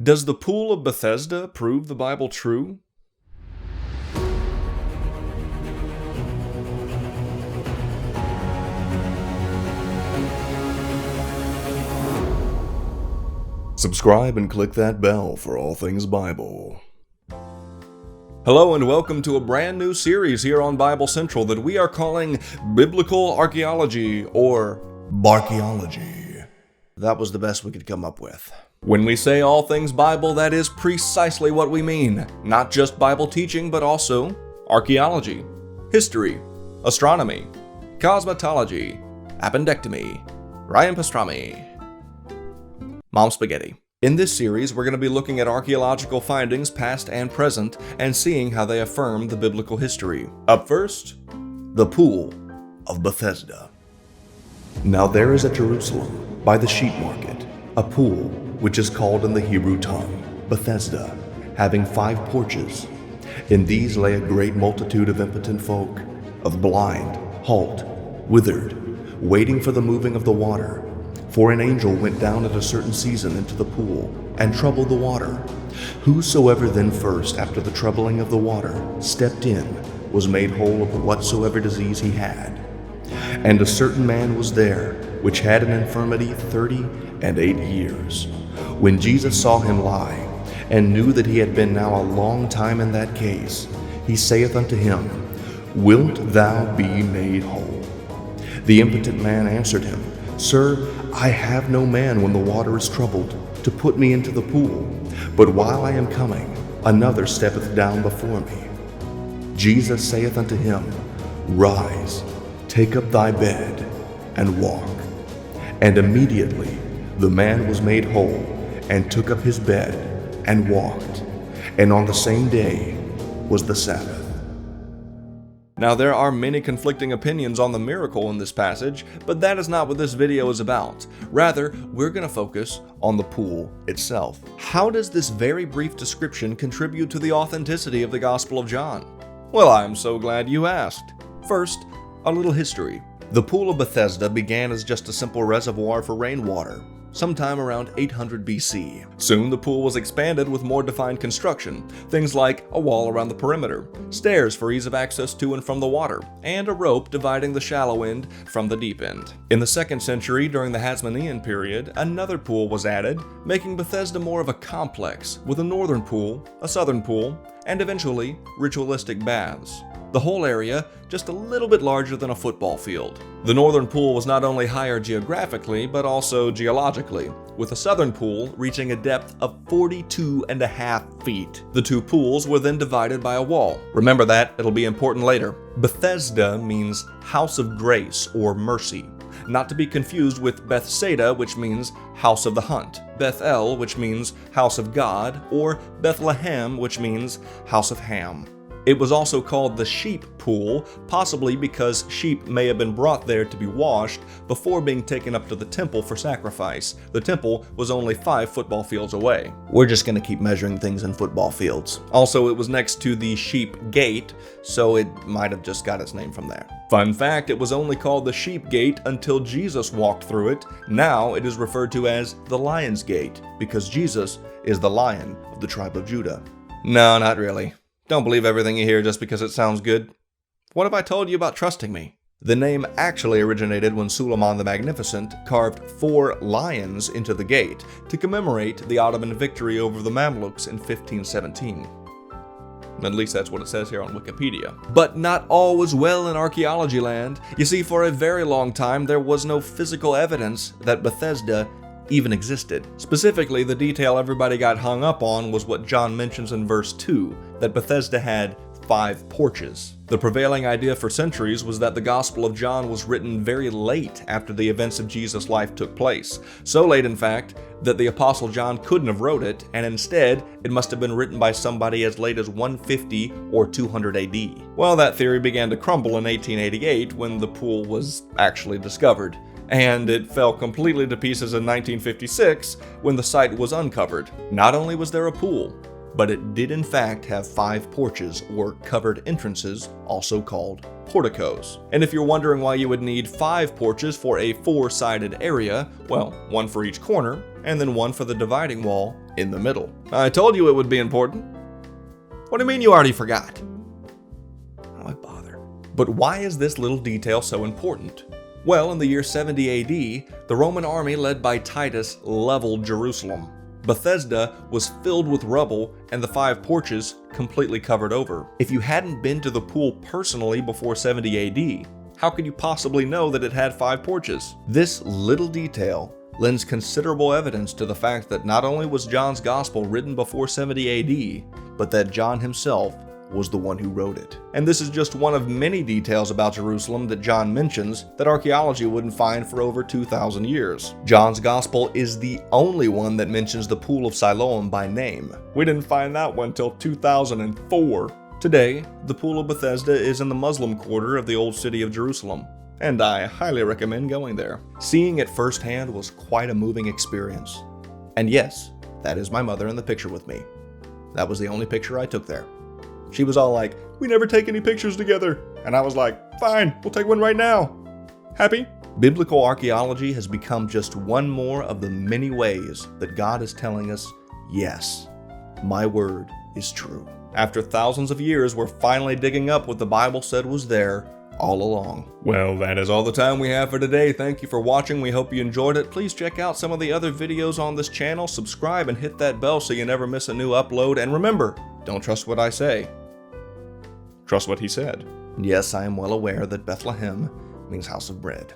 Does the Pool of Bethesda prove the Bible true? Subscribe and click that bell for all things Bible. Hello and welcome to a brand new series here on Bible Central that we are calling Biblical Archeology or Barcheology. That was the best we could come up with. When we say all things Bible, that is precisely what we mean. Not just Bible teaching, but also archaeology, history, astronomy, cosmetology, appendectomy, Ryan pastrami, Mom spaghetti. In this series, we're going to be looking at archaeological findings past and present and seeing how they affirm the biblical history. Up first, the Pool of Bethesda. Now there is at Jerusalem, by the sheep market, a pool, which is called in the Hebrew tongue, Bethesda, having 5 porches. In these lay a great multitude of impotent folk, of blind, halt, withered, waiting for the moving of the water. For an angel went down at a certain season into the pool, and troubled the water. Whosoever then first, after the troubling of the water, stepped in, was made whole of whatsoever disease he had. And a certain man was there, which had an infirmity 38 years. When Jesus saw him lie, and knew that he had been now a long time in that case, he saith unto him, Wilt thou be made whole? The impotent man answered him, Sir, I have no man when the water is troubled, to put me into the pool, but while I am coming, another steppeth down before me. Jesus saith unto him, Rise, take up thy bed, and walk. And immediately the man was made whole, and took up his bed, and walked. And on the same day was the Sabbath. Now there are many conflicting opinions on the miracle in this passage, but that is not what this video is about. Rather, we're going to focus on the pool itself. How does this very brief description contribute to the authenticity of the Gospel of John? Well, I'm so glad you asked. First, a little history. The Pool of Bethesda began as just a simple reservoir for rainwater, sometime around 800 BC. Soon the pool was expanded with more defined construction, things like a wall around the perimeter, stairs for ease of access to and from the water, and a rope dividing the shallow end from the deep end. In the 2nd century, during the Hasmonean period, another pool was added, making Bethesda more of a complex, with a northern pool, a southern pool, and eventually ritualistic baths. The whole area just a little bit larger than a football field. The northern pool was not only higher geographically, but also geologically, with the southern pool reaching a depth of 42.5 feet. The two pools were then divided by a wall. Remember that, it'll be important later. Bethesda means house of grace or mercy, not to be confused with Bethsaida, which means house of the hunt, Bethel, which means house of God, or Bethlehem, which means house of Ham. It was also called the sheep pool, possibly because sheep may have been brought there to be washed before being taken up to the temple for sacrifice. The temple was only 5 football fields away. We're just going to keep measuring things in football fields. Also, it was next to the sheep gate, so it might have just got its name from there. Fun fact, it was only called the sheep gate until Jesus walked through it. Now it is referred to as the lion's gate, because Jesus is the lion of the tribe of Judah. No, not really. Don't believe everything you hear just because it sounds good. What have I told you about trusting me? The name actually originated when Suleiman the Magnificent carved 4 lions into the gate to commemorate the Ottoman victory over the Mamluks in 1517. At least that's what it says here on Wikipedia. But not all was well in archaeology land. You see, for a very long time, there was no physical evidence that Bethesda even existed. Specifically, the detail everybody got hung up on was what John mentions in verse 2, that Bethesda had 5 porches. The prevailing idea for centuries was that the Gospel of John was written very late after the events of Jesus' life took place. So late, in fact, that the Apostle John couldn't have wrote it, and instead, it must have been written by somebody as late as 150 or 200 AD. Well, that theory began to crumble in 1888 when the pool was actually discovered. And it fell completely to pieces in 1956 when the site was uncovered. Not only was there a pool, but it did in fact have 5 porches or covered entrances, also called porticos. And if you're wondering why you would need 5 porches for a 4-sided area, well, one for each corner, and then one for the dividing wall in the middle. I told you it would be important. What do you mean you already forgot? Why bother? But why is this little detail so important? Well, in the year 70 AD, the Roman army led by Titus leveled Jerusalem. Bethesda was filled with rubble and the 5 porches completely covered over. If you hadn't been to the pool personally before 70 AD, how could you possibly know that it had 5 porches? This little detail lends considerable evidence to the fact that not only was John's Gospel written before 70 AD, but that John himself was the one who wrote it. And this is just one of many details about Jerusalem that John mentions that archaeology wouldn't find for over 2,000 years. John's Gospel is the only one that mentions the Pool of Siloam by name. We didn't find that one till 2004. Today, the Pool of Bethesda is in the Muslim quarter of the old city of Jerusalem, and I highly recommend going there. Seeing it firsthand was quite a moving experience. And yes, that is my mother in the picture with me. That was the only picture I took there. She was all like, "We never take any pictures together." And I was like, "Fine, we'll take one right now." Happy? Biblical archaeology has become just one more of the many ways that God is telling us, yes, my word is true. After thousands of years, we're finally digging up what the Bible said was there all along. Well, that is all the time we have for today. Thank you for watching. We hope you enjoyed it. Please check out some of the other videos on this channel. Subscribe and hit that bell so you never miss a new upload. And remember, don't trust what I say. Trust what he said. Yes, I am well aware that Bethlehem means house of bread.